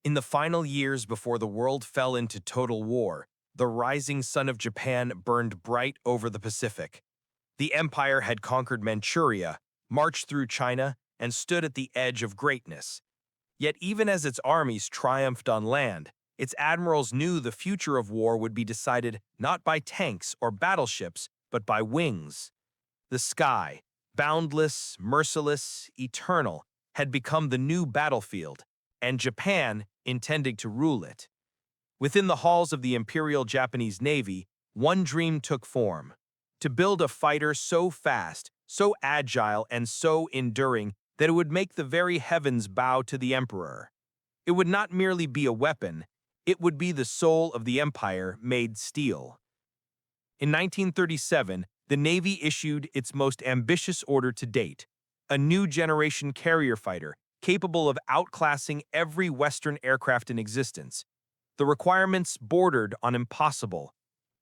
In the final years before the world fell into total war, the rising sun of Japan burned bright over the Pacific. The empire had conquered Manchuria, marched through China, and stood at the edge of greatness. Yet even as its armies triumphed on land, its admirals knew the future of war would be decided not by tanks or battleships, but by wings. The sky, boundless, merciless, eternal, had become the new battlefield, and Japan intended to rule it. Within the halls of the Imperial Japanese Navy, one dream took form: to build a fighter so fast, so agile, and so enduring that it would make the very heavens bow to the emperor. It would not merely be a weapon, it would be the soul of the empire made steel. In 1937, the Navy issued its most ambitious order to date, a new generation carrier fighter capable of outclassing every Western aircraft in existence. The requirements bordered on impossible.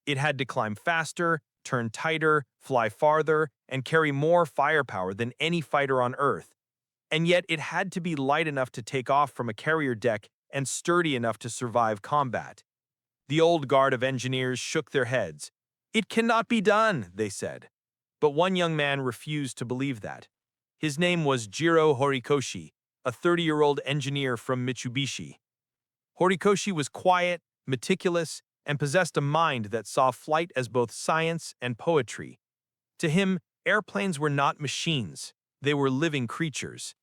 It had to climb faster, turn tighter, fly farther, and carry more firepower than any fighter on Earth. And yet it had to be light enough to take off from a carrier deck and sturdy enough to survive combat. The old guard of engineers shook their heads. "It cannot be done," they said. But one young man refused to believe that. His name was Jiro Horikoshi, a 30-year-old engineer from Mitsubishi. Horikoshi was quiet, meticulous, and possessed a mind that saw flight as both science and poetry. To him, airplanes were not machines, they were living creatures.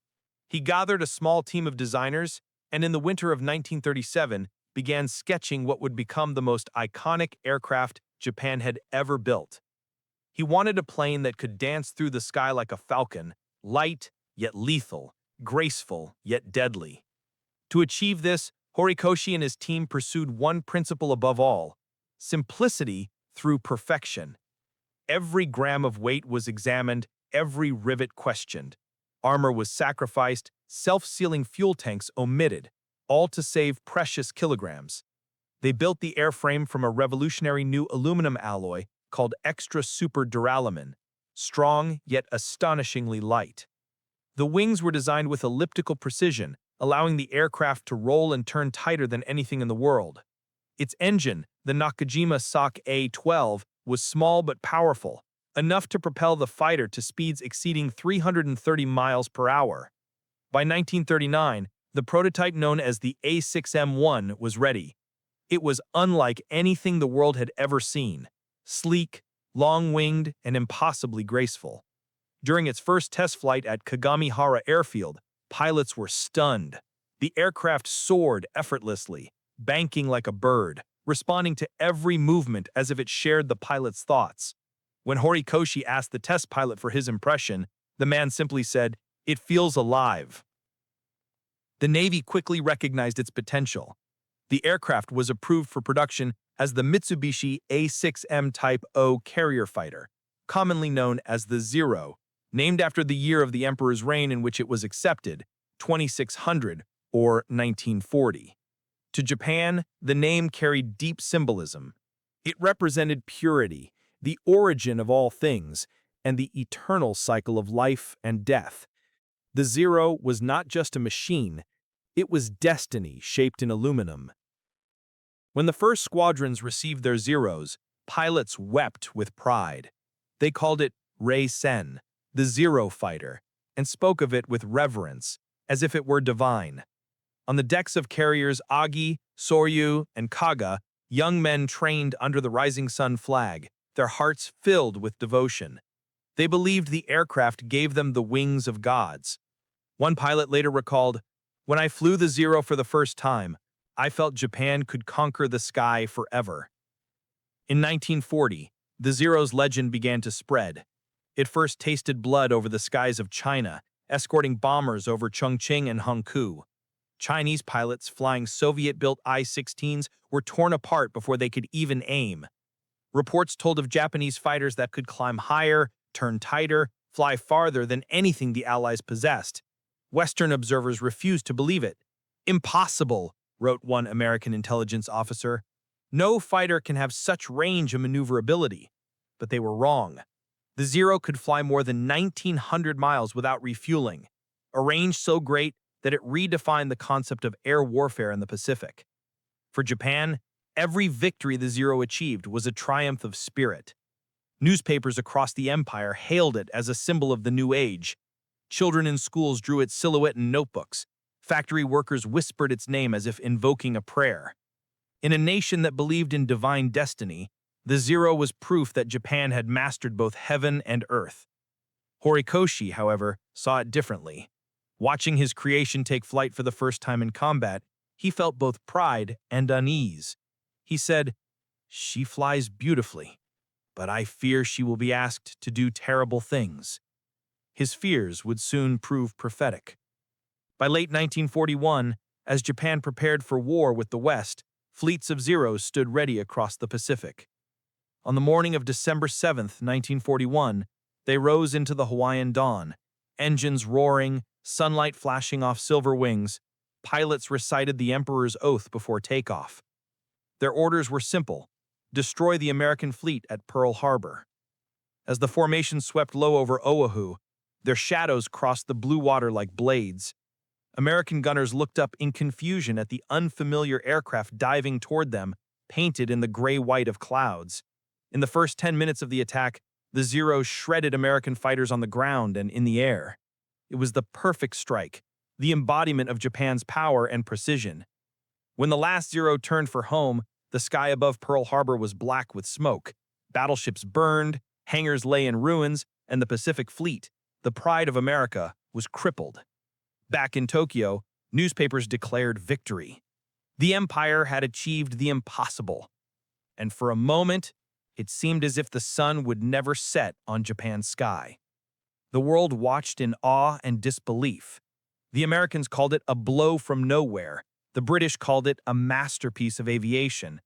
He gathered a small team of designers, and in the winter of 1937 began sketching what would become the most iconic aircraft Japan had ever built. He wanted a plane that could dance through the sky like a falcon, light yet lethal, graceful yet deadly. To achieve this, Horikoshi and his team pursued one principle above all: simplicity through perfection. Every gram of weight was examined, every rivet questioned. Armor was sacrificed, self-sealing fuel tanks omitted, all to save precious kilograms. They built the airframe from a revolutionary new aluminum alloy called extra super duralumin, strong yet astonishingly light. The wings were designed with elliptical precision, allowing the aircraft to roll and turn tighter than anything in the world. Its engine, the Nakajima Sock A-12, was small but powerful, enough to propel the fighter to speeds exceeding 330 miles per hour. By 1939, the prototype known as the A6M1 was ready. It was unlike anything the world had ever seen: sleek, long-winged, and impossibly graceful. During its first test flight at Kagamihara Airfield, pilots were stunned. The aircraft soared effortlessly, banking like a bird, responding to every movement as if it shared the pilot's thoughts. When Horikoshi asked the test pilot for his impression, the man simply said, "It feels alive." The Navy quickly recognized its potential. The aircraft was approved for production as the Mitsubishi A6M Type O carrier fighter, commonly known as the Zero, named after the year of the emperor's reign in which it was accepted, 2600 or 1940. To Japan, the name carried deep symbolism. It represented purity, the origin of all things, and the eternal cycle of life and death. The Zero was not just a machine, it was destiny shaped in aluminum. When the first squadrons received their Zeros, pilots wept with pride. They called it Rei-sen, the Zero fighter, and spoke of it with reverence, as if it were divine. On the decks of carriers Agi, Soryu, and Kaga, young men trained under the rising sun flag, their hearts filled with devotion. They believed the aircraft gave them the wings of gods. One pilot later recalled, "When I flew the Zero for the first time, I felt Japan could conquer the sky forever." In 1940, the Zero's legend began to spread. It first tasted blood over the skies of China, escorting bombers over Chongqing and Hangzhou. Chinese pilots flying Soviet-built I-16s were torn apart before they could even aim. Reports told of Japanese fighters that could climb higher, turn tighter, fly farther than anything the Allies possessed. Western observers refused to believe it. "Impossible," wrote one American intelligence officer. "No fighter can have such range and maneuverability." But they were wrong. The Zero could fly more than 1,900 miles without refueling, a range so great that it redefined the concept of air warfare in the Pacific. For Japan, every victory the Zero achieved was a triumph of spirit. Newspapers across the empire hailed it as a symbol of the new age. Children in schools drew its silhouette in notebooks. Factory workers whispered its name as if invoking a prayer. In a nation that believed in divine destiny, the Zero was proof that Japan had mastered both heaven and earth. Horikoshi, however, saw it differently. Watching his creation take flight for the first time in combat, he felt both pride and unease. He said, "She flies beautifully, but I fear she will be asked to do terrible things." His fears would soon prove prophetic. By late 1941, as Japan prepared for war with the West, fleets of Zeros stood ready across the Pacific. On the morning of December 7, 1941, they rose into the Hawaiian dawn, engines roaring, sunlight flashing off silver wings. Pilots recited the Emperor's oath before takeoff. Their orders were simple: destroy the American fleet at Pearl Harbor. As the formation swept low over Oahu, their shadows crossed the blue water like blades. American gunners looked up in confusion at the unfamiliar aircraft diving toward them, painted in the gray-white of clouds. In the first 10 minutes of the attack, the Zeros shredded American fighters on the ground and in the air. It was the perfect strike, the embodiment of Japan's power and precision. When the last Zero turned for home, the sky above Pearl Harbor was black with smoke. Battleships burned, hangars lay in ruins, and the Pacific Fleet, the pride of America, was crippled. Back in Tokyo, newspapers declared victory. The empire had achieved the impossible. And for a moment, it seemed as if the sun would never set on Japan's sky. The world watched in awe and disbelief. The Americans called it a blow from nowhere. The British called it a masterpiece of aviation.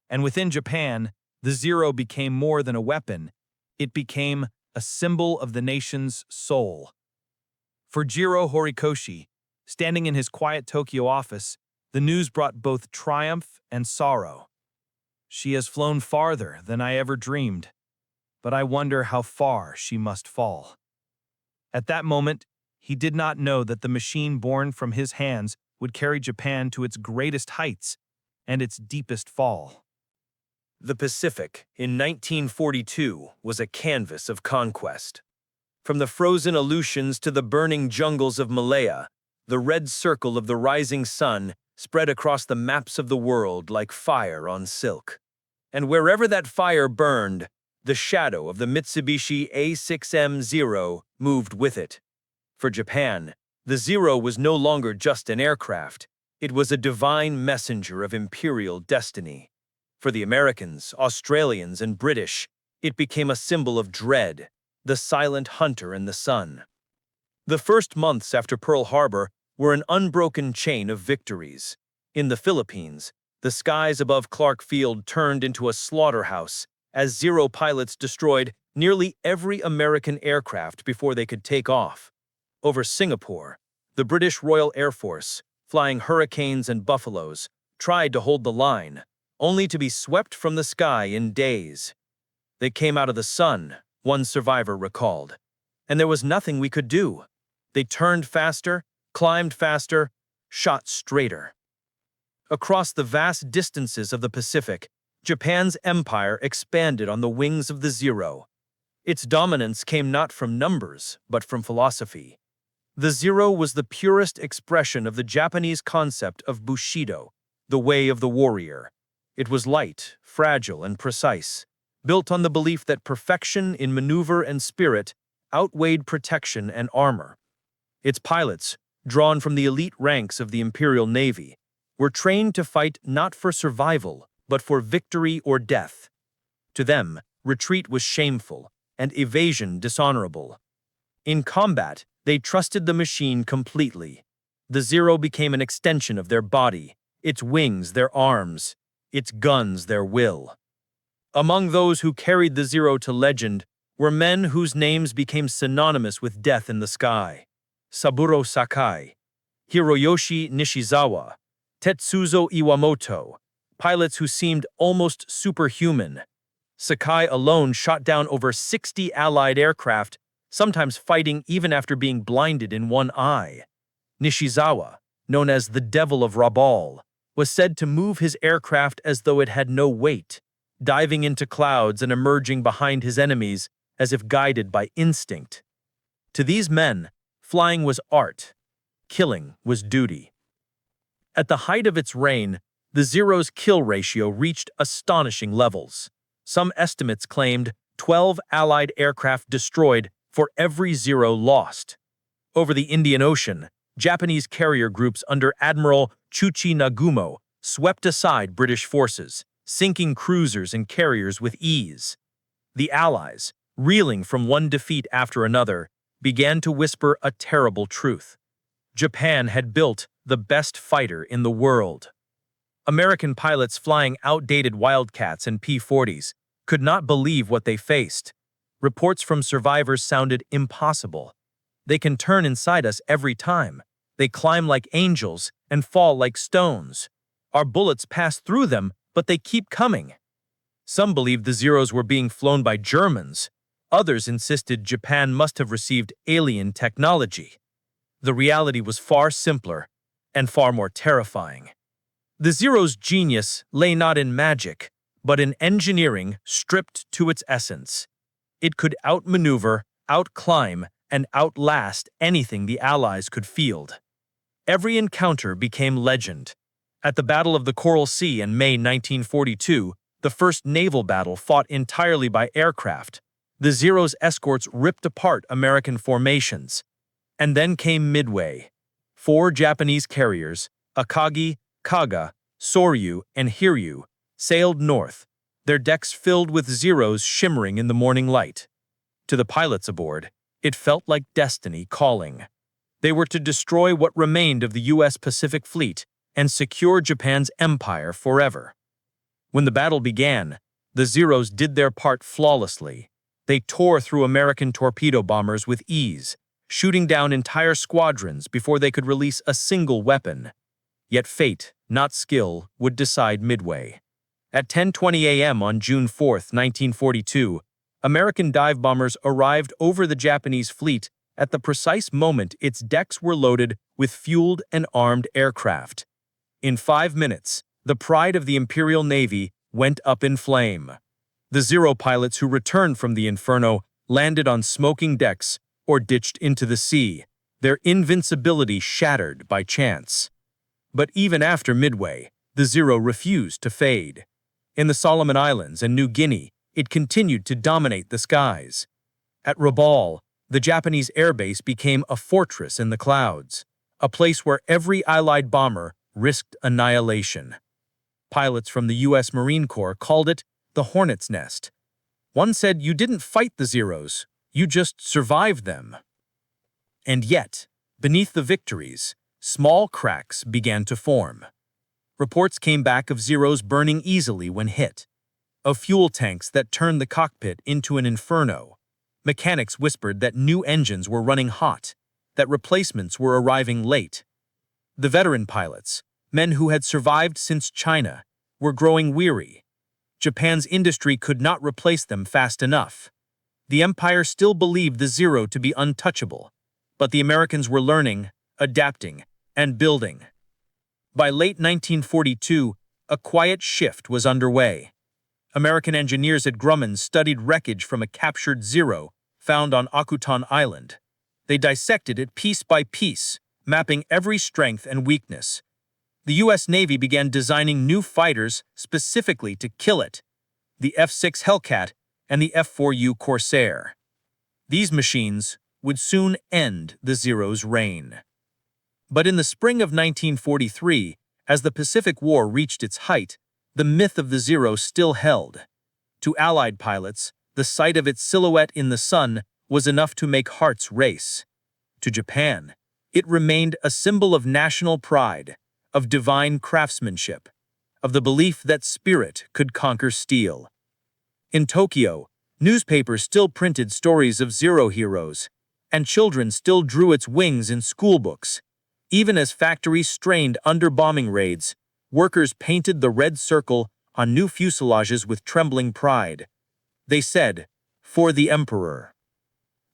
And within Japan, the Zero became more than a weapon. It became a symbol of the nation's soul. For Jiro Horikoshi, standing in his quiet Tokyo office, the news brought both triumph and sorrow. "She has flown farther than I ever dreamed, but I wonder how far she must fall." At that moment, he did not know that the machine born from his hands would carry Japan to its greatest heights and its deepest fall. The Pacific, in 1942, was a canvas of conquest. From the frozen Aleutians to the burning jungles of Malaya, the red circle of the rising sun spread across the maps of the world like fire on silk. And wherever that fire burned, the shadow of the Mitsubishi A6M-0 moved with it. For Japan, the Zero was no longer just an aircraft. It was a divine messenger of imperial destiny. For the Americans, Australians, and British, it became a symbol of dread, the silent hunter in the sun. The first months after Pearl Harbor were an unbroken chain of victories. In the Philippines, the skies above Clark Field turned into a slaughterhouse as Zero pilots destroyed nearly every American aircraft before they could take off. Over Singapore, the British Royal Air Force, flying Hurricanes and Buffaloes, tried to hold the line, only to be swept from the sky in days. "They came out of the sun," one survivor recalled, "and there was nothing we could do. They turned faster, climbed faster, shot straighter." Across the vast distances of the Pacific, Japan's empire expanded on the wings of the Zero. Its dominance came not from numbers, but from philosophy. The Zero was the purest expression of the Japanese concept of Bushido, the way of the warrior. It was light, fragile, and precise, built on the belief that perfection in maneuver and spirit outweighed protection and armor. Its pilots, drawn from the elite ranks of the Imperial Navy, were trained to fight not for survival, but for victory or death. To them, retreat was shameful, and evasion dishonorable. In combat, they trusted the machine completely. The Zero became an extension of their body, its wings their arms, its guns their will. Among those who carried the Zero to legend were men whose names became synonymous with death in the sky. Saburo Sakai, Hiroyoshi Nishizawa, Tetsuzo Iwamoto, pilots who seemed almost superhuman. Sakai alone shot down over 60 Allied aircraft, sometimes fighting even after being blinded in one eye. Nishizawa, known as the Devil of Rabaul, was said to move his aircraft as though it had no weight, diving into clouds and emerging behind his enemies as if guided by instinct. To these men, flying was art, killing was duty. At the height of its reign, the Zero's kill ratio reached astonishing levels. Some estimates claimed 12 Allied aircraft destroyed for every Zero lost. Over the Indian Ocean, Japanese carrier groups under Admiral Chuchi Nagumo swept aside British forces, sinking cruisers and carriers with ease. The Allies, reeling from one defeat after another, began to whisper a terrible truth. Japan had built the best fighter in the world. American pilots flying outdated Wildcats and P-40s could not believe what they faced. Reports from survivors sounded impossible. They can turn inside us every time. They climb like angels and fall like stones. Our bullets pass through them, but they keep coming. Some believed the Zeros were being flown by Germans. Others insisted Japan must have received alien technology. The reality was far simpler and far more terrifying. The Zero's genius lay not in magic, but in engineering stripped to its essence. It could outmaneuver, outclimb, and outlast anything the Allies could field. Every encounter became legend. At the Battle of the Coral Sea in May 1942, the first naval battle fought entirely by aircraft, the Zero's escorts ripped apart American formations. And then came Midway. 4 Japanese carriers, Akagi, Kaga, Soryu, and Hiryu, sailed north, their decks filled with Zeros shimmering in the morning light. To the pilots aboard, it felt like destiny calling. They were to destroy what remained of the U.S. Pacific Fleet and secure Japan's empire forever. When the battle began, the Zeros did their part flawlessly. They tore through American torpedo bombers with ease, shooting down entire squadrons before they could release a single weapon. Yet fate, not skill, would decide Midway. At 10:20 a.m. on June 4, 1942, American dive bombers arrived over the Japanese fleet at the precise moment its decks were loaded with fueled and armed aircraft. In 5 minutes, the pride of the Imperial Navy went up in flame. The Zero pilots who returned from the Inferno landed on smoking decks or ditched into the sea, their invincibility shattered by chance. But even after Midway, the Zero refused to fade. In the Solomon Islands and New Guinea, it continued to dominate the skies. At Rabaul, the Japanese airbase became a fortress in the clouds, a place where every Allied bomber risked annihilation. Pilots from the U.S. Marine Corps called it the Hornet's Nest. One said, "You didn't fight the Zeros, you just survived them." And yet, beneath the victories, small cracks began to form. Reports came back of Zeros burning easily when hit, of fuel tanks that turned the cockpit into an inferno. Mechanics whispered that new engines were running hot, that replacements were arriving late. The veteran pilots, men who had survived since China, were growing weary. Japan's industry could not replace them fast enough. The empire still believed the Zero to be untouchable, but the Americans were learning, adapting, and building. By late 1942, a quiet shift was underway. American engineers at Grumman studied wreckage from a captured Zero found on Akutan Island. They dissected it piece by piece, mapping every strength and weakness. The U.S. Navy began designing new fighters specifically to kill it, the F-6 Hellcat and the F-4U Corsair. These machines would soon end the Zero's reign. But in the spring of 1943, as the Pacific War reached its height, the myth of the Zero still held. To Allied pilots, the sight of its silhouette in the sun was enough to make hearts race. To Japan, it remained a symbol of national pride, of divine craftsmanship, of the belief that spirit could conquer steel. In Tokyo, newspapers still printed stories of Zero heroes, and children still drew its wings in schoolbooks. Even as factories strained under bombing raids, workers painted the red circle on new fuselages with trembling pride. They said, "For the Emperor."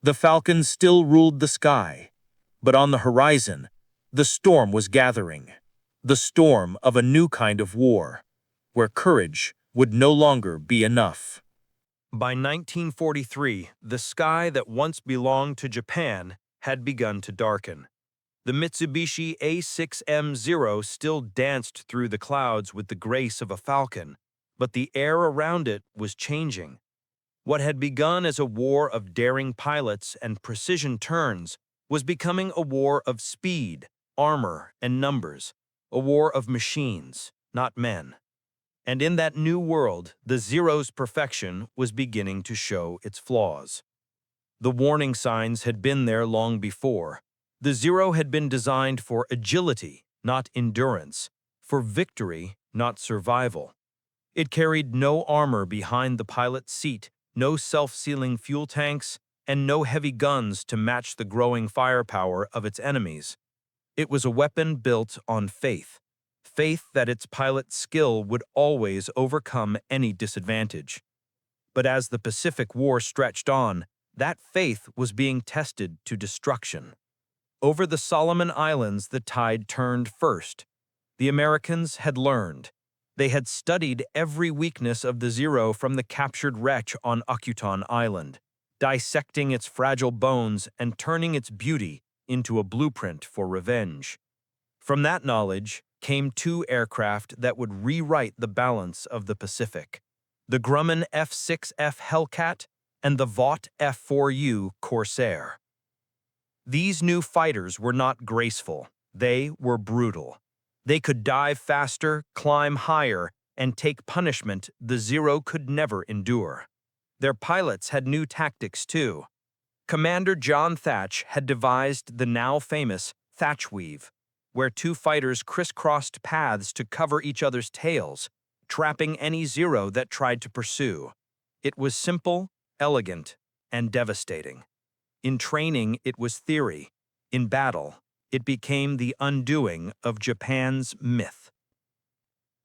The Falcons still ruled the sky, but on the horizon, The storm was gathering, the storm of a new kind of war, where courage would no longer be enough. By 1943, the sky that once belonged to Japan had begun to darken. The Mitsubishi A6M0 still danced through the clouds with the grace of a falcon, but the air around it was changing. What had begun as a war of daring pilots and precision turns was becoming a war of speed, armor, and numbers, a war of machines, not men. And in that new world, the Zero's perfection was beginning to show its flaws. The warning signs had been there long before. The Zero had been designed for agility, not endurance, for victory, not survival. It carried no armor behind the pilot's seat, no self-sealing fuel tanks, and no heavy guns to match the growing firepower of its enemies. It was a weapon built on faith, faith that its pilot's skill would always overcome any disadvantage. But as the Pacific War stretched on, that faith was being tested to destruction. Over the Solomon Islands, the tide turned first. The Americans had learned. They had studied every weakness of the Zero from the captured wretch on Akutan Island, dissecting its fragile bones and turning its beauty into a blueprint for revenge. From that knowledge came two aircraft that would rewrite the balance of the Pacific: the Grumman F-6F Hellcat and the Vought F-4U Corsair. These new fighters were not graceful, they were brutal. They could dive faster, climb higher, and take punishment the Zero could never endure. Their pilots had new tactics too. Commander John Thatch had devised the now famous Thatch Weave, where two fighters crisscrossed paths to cover each other's tails, trapping any Zero that tried to pursue. It was simple, elegant, and devastating. In training, it was theory. In battle, it became the undoing of Japan's myth.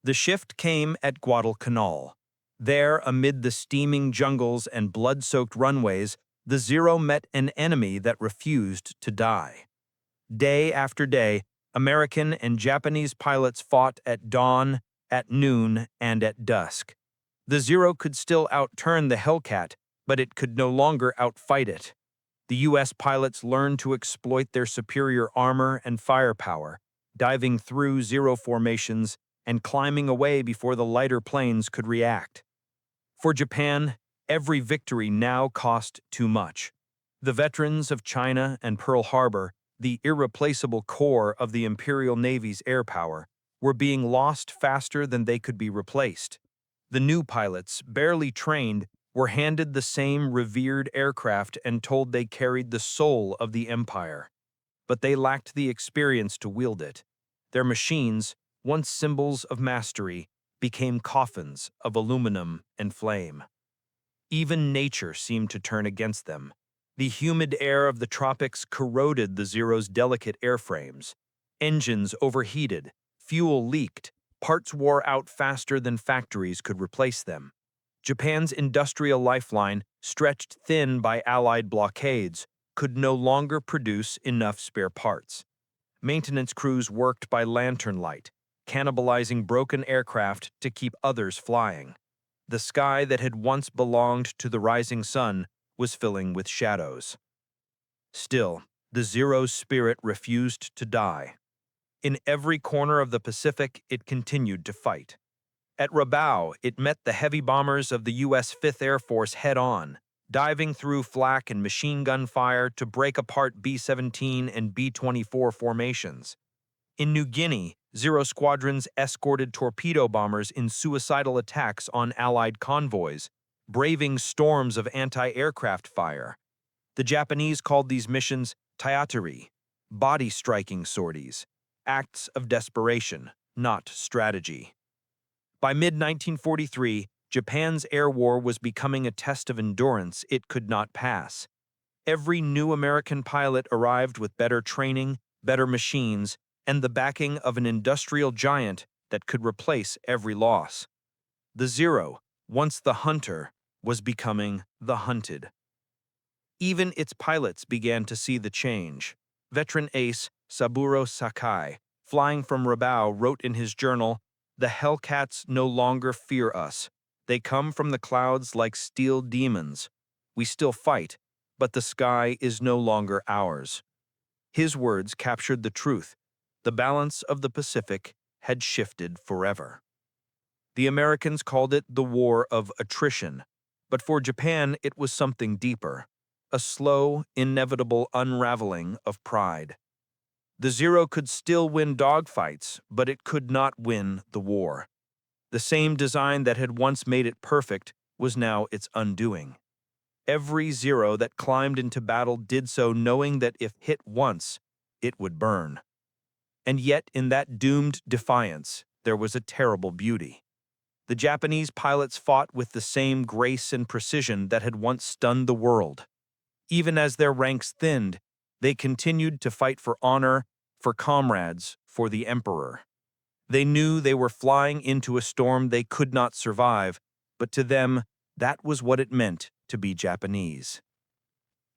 The shift came at Guadalcanal. There, amid the steaming jungles and blood-soaked runways, the Zero met an enemy that refused to die. Day after day, American and Japanese pilots fought at dawn, at noon, and at dusk. The Zero could still outturn the Hellcat, but it could no longer outfight it. The U.S. pilots learned to exploit their superior armor and firepower, diving through Zero formations and climbing away before the lighter planes could react. For Japan, every victory now cost too much. The veterans of China and Pearl Harbor, the irreplaceable core of the Imperial Navy's air power, were being lost faster than they could be replaced. The new pilots, barely trained, were handed the same revered aircraft and told they carried the soul of the empire. But they lacked the experience to wield it. Their machines, once symbols of mastery, became coffins of aluminum and flame. Even nature seemed to turn against them. The humid air of the tropics corroded the Zero's delicate airframes. Engines overheated, fuel leaked, parts wore out faster than factories could replace them. Japan's industrial lifeline, stretched thin by Allied blockades, could no longer produce enough spare parts. Maintenance crews worked by lantern light, cannibalizing broken aircraft to keep others flying. The sky that had once belonged to the rising sun was filling with shadows. Still, the Zero's spirit refused to die. In every corner of the Pacific, it continued to fight. At Rabaul, it met the heavy bombers of the U.S. 5th Air Force head-on, diving through flak and machine gun fire to break apart B-17 and B-24 formations. In New Guinea, Zero squadrons escorted torpedo bombers in suicidal attacks on Allied convoys, braving storms of anti-aircraft fire. The Japanese called these missions taiatari, body-striking sorties, acts of desperation, not strategy. By mid-1943, Japan's air war was becoming a test of endurance it could not pass. Every new American pilot arrived with better training, better machines, and the backing of an industrial giant that could replace every loss. The Zero, once the hunter, was becoming the hunted. Even its pilots began to see the change. Veteran ace Saburo Sakai, flying from Rabaul, wrote in his journal, "The Hellcats no longer fear us. They come from the clouds like steel demons. We still fight, but the sky is no longer ours." His words captured the truth. The balance of the Pacific had shifted forever. The Americans called it the War of Attrition, but for Japan it was something deeper, a slow, inevitable unraveling of pride. The Zero could still win dogfights, but it could not win the war. The same design that had once made it perfect was now its undoing. Every Zero that climbed into battle did so knowing that if hit once, it would burn. And yet in that doomed defiance, there was a terrible beauty. The Japanese pilots fought with the same grace and precision that had once stunned the world. Even as their ranks thinned, they continued to fight for honor, for comrades, for the emperor. They knew they were flying into a storm they could not survive, but to them, that was what it meant to be Japanese.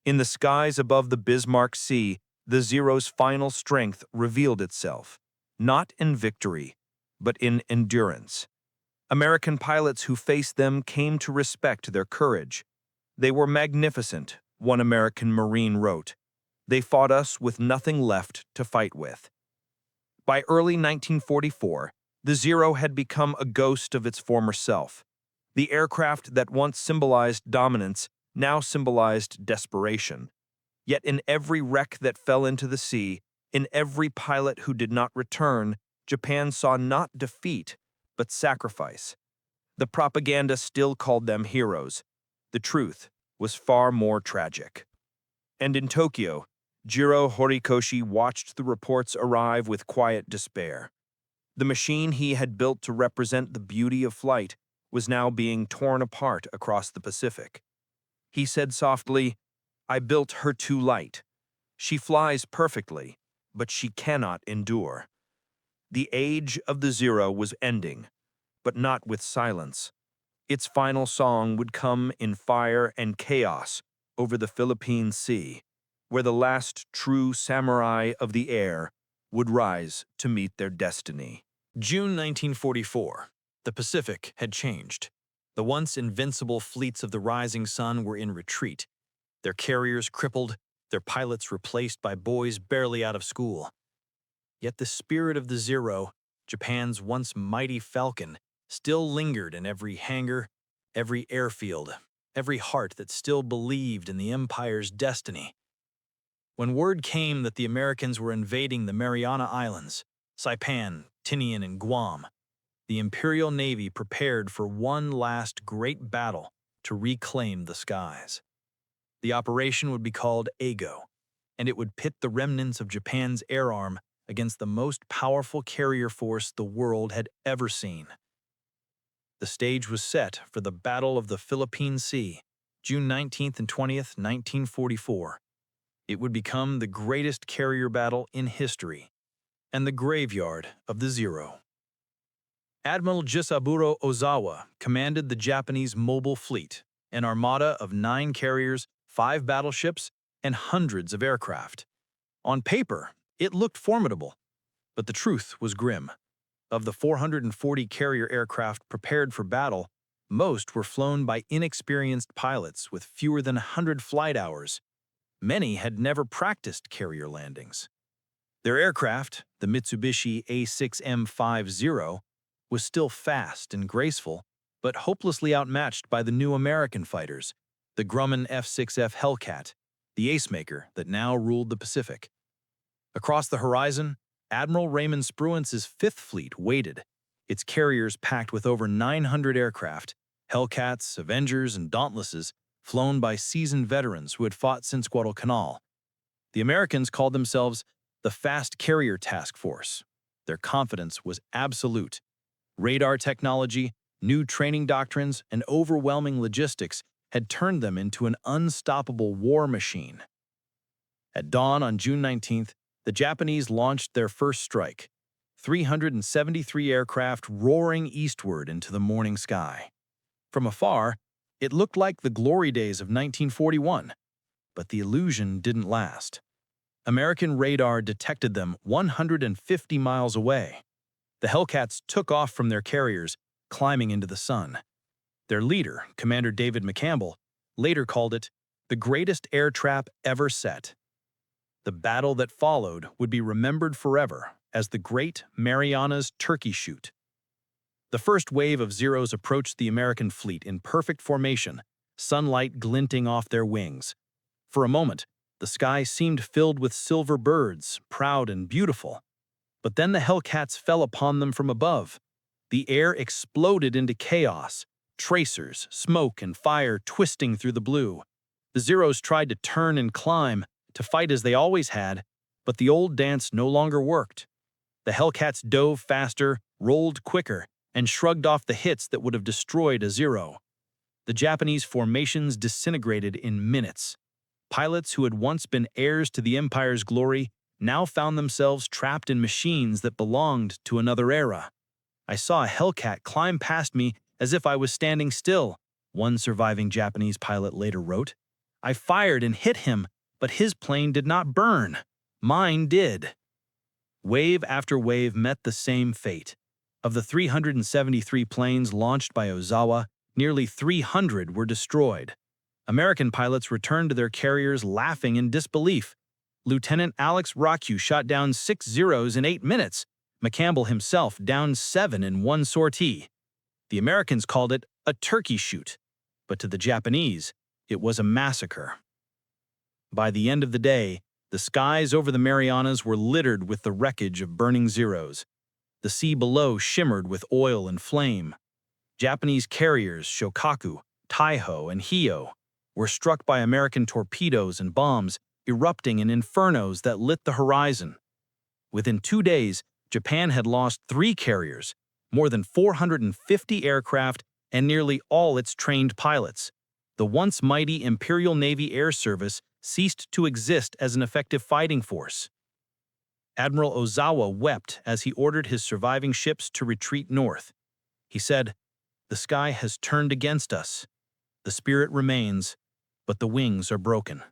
In the skies above the Bismarck Sea, the Zero's final strength revealed itself, not in victory, but in endurance. American pilots who faced them came to respect their courage. "They were magnificent," one American Marine wrote. "They fought us with nothing left to fight with." By early 1944, the Zero had become a ghost of its former self. The aircraft that once symbolized dominance now symbolized desperation. Yet in every wreck that fell into the sea, in every pilot who did not return, Japan saw not defeat, but sacrifice. The propaganda still called them heroes. The truth was far more tragic. And in Tokyo, Jiro Horikoshi watched the reports arrive with quiet despair. The machine he had built to represent the beauty of flight was now being torn apart across the Pacific. He said softly, "I built her too light. She flies perfectly, but she cannot endure." The age of the Zero was ending, but not with silence. Its final song would come in fire and chaos over the Philippine Sea, where the last true samurai of the air would rise to meet their destiny. June 1944. The Pacific had changed. The once invincible fleets of the rising sun were in retreat, their carriers crippled, their pilots replaced by boys barely out of school. Yet the spirit of the Zero, Japan's once mighty falcon, still lingered in every hangar, every airfield, every heart that still believed in the Empire's destiny. When word came that the Americans were invading the Mariana Islands, Saipan, Tinian, and Guam, the Imperial Navy prepared for one last great battle to reclaim the skies. The operation would be called Ago, and it would pit the remnants of Japan's air arm against the most powerful carrier force the world had ever seen. The stage was set for the Battle of the Philippine Sea, June 19th and 20th, 1944. It would become the greatest carrier battle in history, and the graveyard of the Zero. Admiral Jisaburo Ozawa commanded the Japanese mobile fleet, an armada of 9 carriers, 5 battleships, and hundreds of aircraft. On paper, it looked formidable, but the truth was grim. Of the 440 carrier aircraft prepared for battle, most were flown by inexperienced pilots with fewer than 100 flight hours. Many had never practiced carrier landings. Their aircraft, the Mitsubishi A6M50, was still fast and graceful, but hopelessly outmatched by the new American fighters, the Grumman F-6F Hellcat, the ace-maker that now ruled the Pacific. Across the horizon, Admiral Raymond Spruance's Fifth Fleet waited, its carriers packed with over 900 aircraft, Hellcats, Avengers, and Dauntlesses, flown by seasoned veterans who had fought since Guadalcanal. The Americans called themselves the Fast Carrier Task Force. Their confidence was absolute. Radar technology, new training doctrines, and overwhelming logistics had turned them into an unstoppable war machine. At dawn on June 19th, the Japanese launched their first strike, 373 aircraft roaring eastward into the morning sky. From afar, it looked like the glory days of 1941, but the illusion didn't last. American radar detected them 150 miles away. The Hellcats took off from their carriers, climbing into the sun. Their leader, Commander David McCampbell, later called it the greatest air trap ever set. The battle that followed would be remembered forever as the Great Marianas Turkey Shoot. The first wave of Zeros approached the American fleet in perfect formation, sunlight glinting off their wings. For a moment, the sky seemed filled with silver birds, proud and beautiful. But then the Hellcats fell upon them from above. The air exploded into chaos, tracers, smoke, and fire twisting through the blue. The Zeros tried to turn and climb, to fight as they always had, but the old dance no longer worked. The Hellcats dove faster, rolled quicker, and shrugged off the hits that would have destroyed a Zero. The Japanese formations disintegrated in minutes. Pilots who had once been heirs to the Empire's glory now found themselves trapped in machines that belonged to another era. I saw a Hellcat climb past me as if I was standing still, one surviving Japanese pilot later wrote. I fired and hit him, but his plane did not burn. Mine did. Wave after wave met the same fate. Of the 373 planes launched by Ozawa, nearly 300 were destroyed. American pilots returned to their carriers laughing in disbelief. Lieutenant Alex Rocque shot down 6 Zeros in 8 minutes. McCampbell himself downed 7 in one sortie. The Americans called it a turkey shoot, but to the Japanese, it was a massacre. By the end of the day, the skies over the Marianas were littered with the wreckage of burning Zeros. The sea below shimmered with oil and flame. Japanese carriers Shokaku, Taiho, and Hio were struck by American torpedoes and bombs, erupting in infernos that lit the horizon. Within 2 days, Japan had lost 3 carriers, more than 450 aircraft, and nearly all its trained pilots. The once mighty Imperial Navy Air Service ceased to exist as an effective fighting force. Admiral Ozawa wept as he ordered his surviving ships to retreat north. He said, "The sky has turned against us. The spirit remains, but the wings are broken."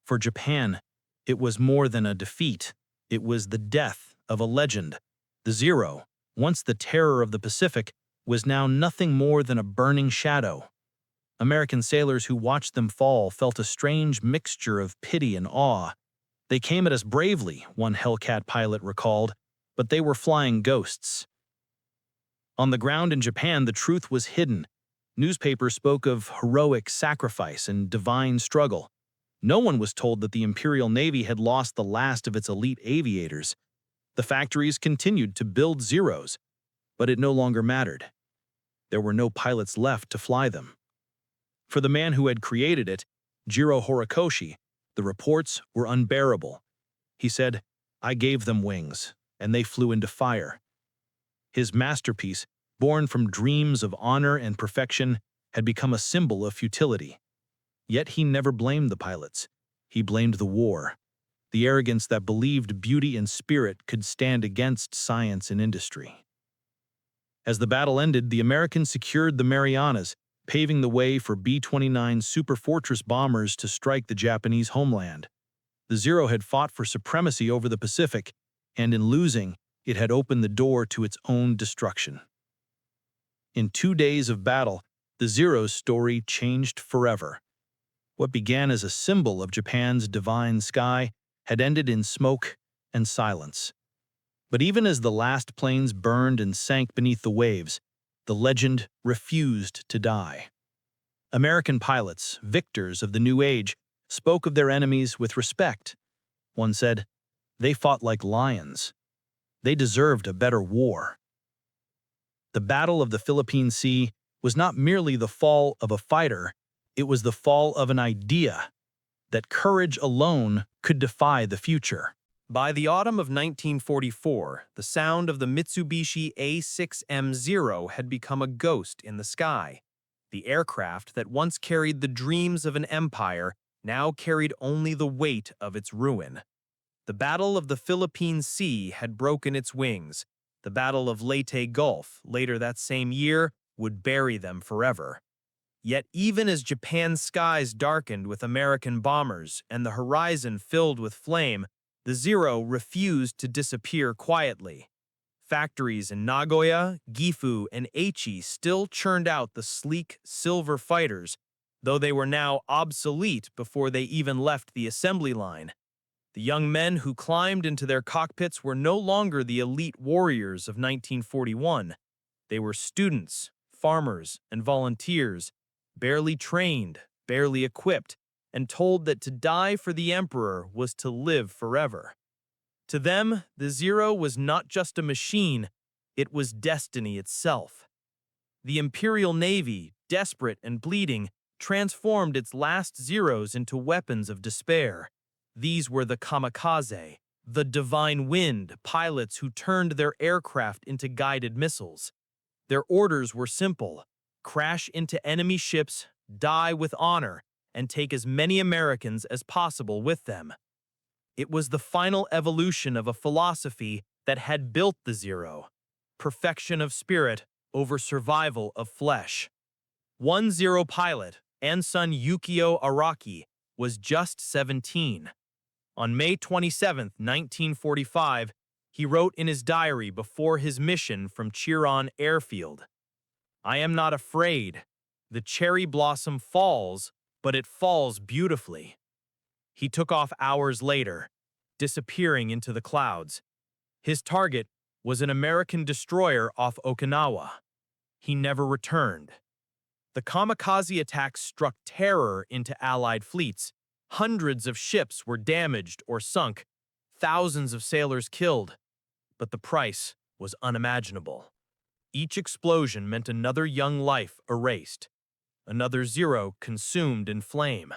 For Japan, it was more than a defeat. It was the death of a legend. The Zero, once the terror of the Pacific, was now nothing more than a burning shadow. American sailors who watched them fall felt a strange mixture of pity and awe. They came at us bravely, one Hellcat pilot recalled, but they were flying ghosts. On the ground in Japan, the truth was hidden. Newspapers spoke of heroic sacrifice and divine struggle. No one was told that the Imperial Navy had lost the last of its elite aviators. The factories continued to build Zeros, but it no longer mattered. There were no pilots left to fly them. For the man who had created it, Jiro Horikoshi, the reports were unbearable. He said, "I gave them wings, and they flew into fire." His masterpiece, born from dreams of honor and perfection, had become a symbol of futility. Yet he never blamed the pilots. He blamed the war, the arrogance that believed beauty and spirit could stand against science and industry. As the battle ended, the Americans secured the Marianas, paving the way for B-29 Superfortress bombers to strike the Japanese homeland. The Zero had fought for supremacy over the Pacific, and in losing, it had opened the door to its own destruction. In 2 days of battle, the Zero's story changed forever. What began as a symbol of Japan's divine sky had ended in smoke and silence. But even as the last planes burned and sank beneath the waves, the legend refused to die. American pilots, victors of the new age, spoke of their enemies with respect. One said, "They fought like lions. They deserved a better war." The Battle of the Philippine Sea was not merely the fall of a fighter, it was the fall of an idea that courage alone could defy the future. By the autumn of 1944, the sound of the Mitsubishi A6M0 had become a ghost in the sky. The aircraft that once carried the dreams of an empire now carried only the weight of its ruin. The Battle of the Philippine Sea had broken its wings. The Battle of Leyte Gulf, later that same year, would bury them forever. Yet even as Japan's skies darkened with American bombers and the horizon filled with flame, the Zero refused to disappear quietly. Factories in Nagoya, Gifu, and Aichi still churned out the sleek silver fighters, though they were now obsolete before they even left the assembly line. The young men who climbed into their cockpits were no longer the elite warriors of 1941. They were students, farmers, and volunteers, barely trained, barely equipped, and told that to die for the emperor was to live forever. To them, the Zero was not just a machine, it was destiny itself. The Imperial Navy, desperate and bleeding, transformed its last Zeros into weapons of despair. These were the kamikaze, the divine wind pilots who turned their aircraft into guided missiles. Their orders were simple: crash into enemy ships, die with honor, and take as many Americans as possible with them. It was the final evolution of a philosophy that had built the Zero: perfection of spirit over survival of flesh. One Zero pilot, Ensign Yukio Araki, was just 17. On May 27, 1945, he wrote in his diary before his mission from Chiron Airfield, "I am not afraid. The cherry blossom falls, but it falls beautifully." He took off hours later, disappearing into the clouds. His target was an American destroyer off Okinawa. He never returned. The kamikaze attacks struck terror into Allied fleets. Hundreds of ships were damaged or sunk, thousands of sailors killed. But the price was unimaginable. Each explosion meant another young life erased, another Zero consumed in flame.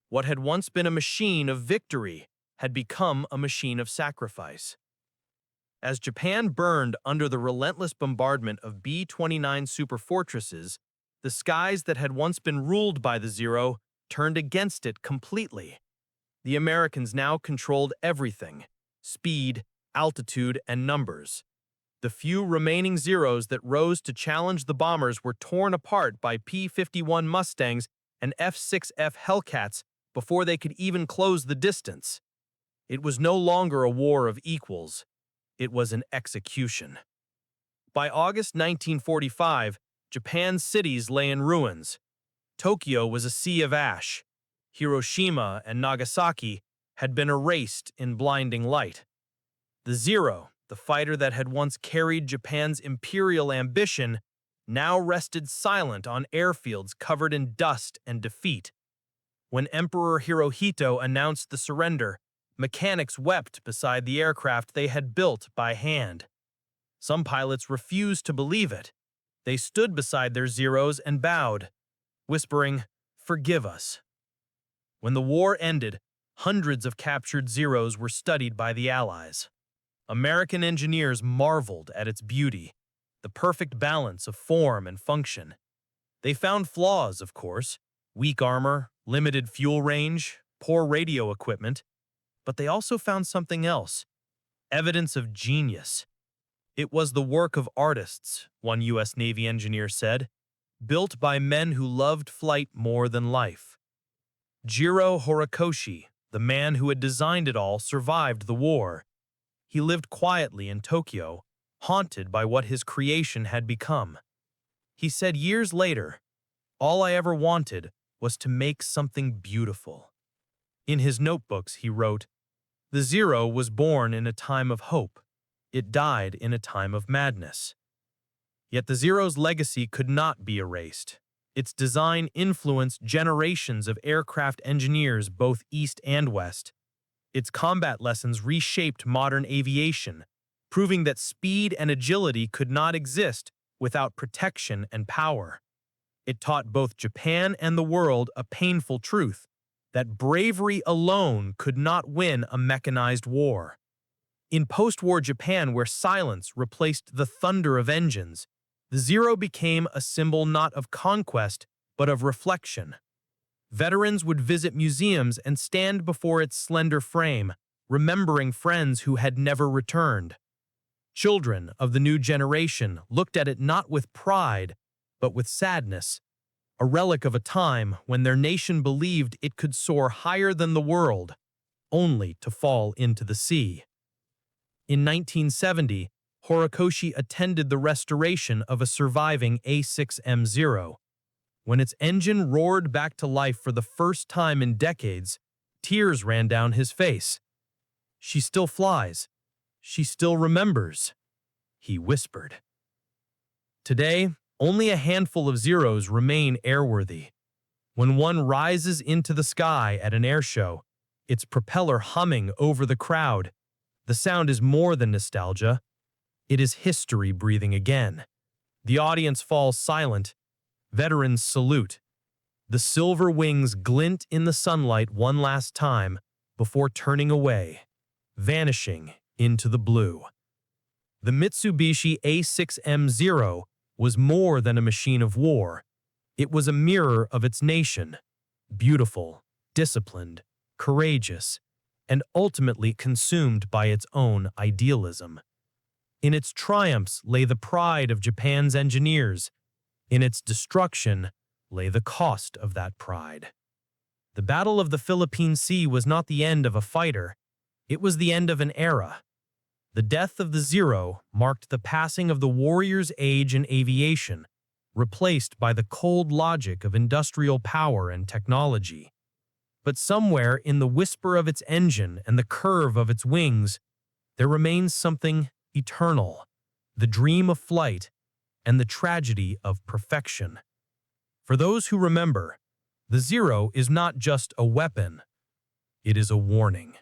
What had once been a machine of victory had become a machine of sacrifice. As Japan burned under the relentless bombardment of B-29 superfortresses, the skies that had once been ruled by the Zero turned against it completely. The Americans now controlled everything: speed, altitude, and numbers. The few remaining Zeros that rose to challenge the bombers were torn apart by P-51 Mustangs and F-6F Hellcats before they could even close the distance. It was no longer a war of equals. It was an execution. By August 1945, Japan's cities lay in ruins. Tokyo was a sea of ash. Hiroshima and Nagasaki had been erased in blinding light. The Zero, the fighter that had once carried Japan's imperial ambition, now rested silent on airfields covered in dust and defeat. When Emperor Hirohito announced the surrender, mechanics wept beside the aircraft they had built by hand. Some pilots refused to believe it. They stood beside their Zeros and bowed, whispering, "Forgive us." When the war ended, hundreds of captured Zeros were studied by the Allies. American engineers marveled at its beauty, the perfect balance of form and function. They found flaws, of course: weak armor, limited fuel range, poor radio equipment. But they also found something else: evidence of genius. It was the work of artists, one U.S. Navy engineer said, built by men who loved flight more than life. Jiro Horikoshi, the man who had designed it all, survived the war. He lived quietly in Tokyo, haunted by what his creation had become. He said years later, "All I ever wanted was to make something beautiful." In his notebooks, he wrote, "The Zero was born in a time of hope. It died in a time of madness." Yet the Zero's legacy could not be erased. Its design influenced generations of aircraft engineers both east and west. Its combat lessons reshaped modern aviation, proving that speed and agility could not exist without protection and power. It taught both Japan and the world a painful truth: that bravery alone could not win a mechanized war. In post-war Japan, where silence replaced the thunder of engines, the Zero became a symbol not of conquest, but of reflection. Veterans would visit museums and stand before its slender frame, remembering friends who had never returned. Children of the new generation looked at it not with pride, but with sadness. a relic of a time when their nation believed it could soar higher than the world, only to fall into the sea. In 1970, Horikoshi attended the restoration of a surviving A6M0. When its engine roared back to life for the first time in decades, tears ran down his face. "She still flies. She still remembers," he whispered. Today, only a handful of Zeros remain airworthy. When one rises into the sky at an airshow, its propeller humming over the crowd, the sound is more than nostalgia. It is history breathing again. The audience falls silent. Veterans salute. The silver wings glint in the sunlight one last time before turning away, vanishing into the blue. The Mitsubishi A6M0 was more than a machine of war. It was a mirror of its nation, beautiful, disciplined, courageous, and ultimately consumed by its own idealism. In its triumphs lay the pride of Japan's engineers. In its destruction lay the cost of that pride. The Battle of the Philippine Sea was not the end of a fighter. It was the end of an era. The death of the Zero marked the passing of the warrior's age in aviation, replaced by the cold logic of industrial power and technology. But somewhere in the whisper of its engine and the curve of its wings, there remains something eternal, the dream of flight and the tragedy of perfection. For those who remember, the Zero is not just a weapon, it is a warning.